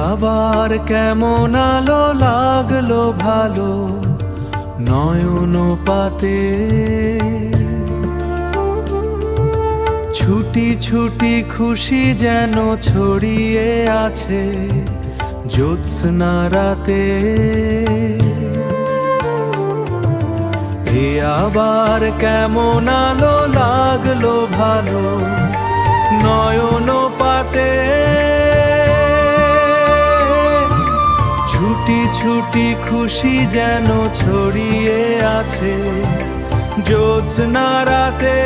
আবার কেমন আলো লাগলো ভালো নয়ন পাতে, ছুটি ছুটি খুশি যেন ছড়িয়ে আছে জ্যোৎস্না রাতে। এ আবার কেমন আলো লাগলো ভালো নয়ন পাতে, ছুটি ছুটি খুশি যেন ছড়িয়ে আছে জ্যোৎস্না রাতে।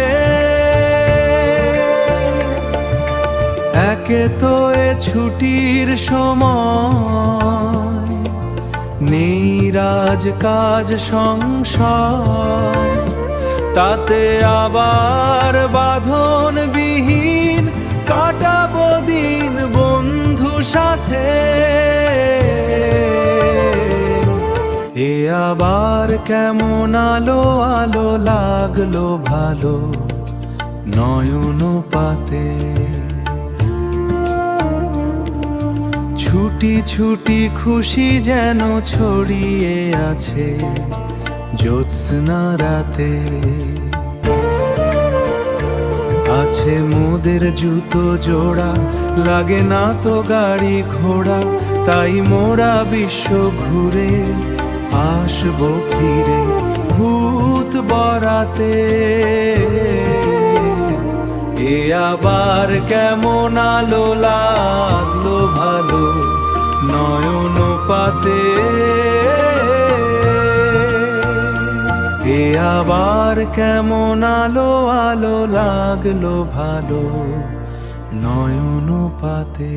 একে তো এ ছুটির সময় নেই রাজ কাজ সংসার, তাতে আবার বাঁধনবিহীন কাটাবো দিন বন্ধু সাথে। এ আবার কেমন আলো আলো লাগলো ভালো নয়ন পাতে, ছুটি ছুটি খুশি যেন ছড়িয়ে আছে জ্যোৎস্না রাতে। আছে মোদের জুতো জোড়া, লাগে না তো গাড়ি ঘোড়া, তাই মোরা বিশ্ব ঘুরে আসবো ফিরে ভূত বরাতে। এ আবার কেমন আলো লাগলো ভালো নয়ন পাতে, এ আবার কেমন আলো আলো লাগলো ভালো নয়ন পাতে।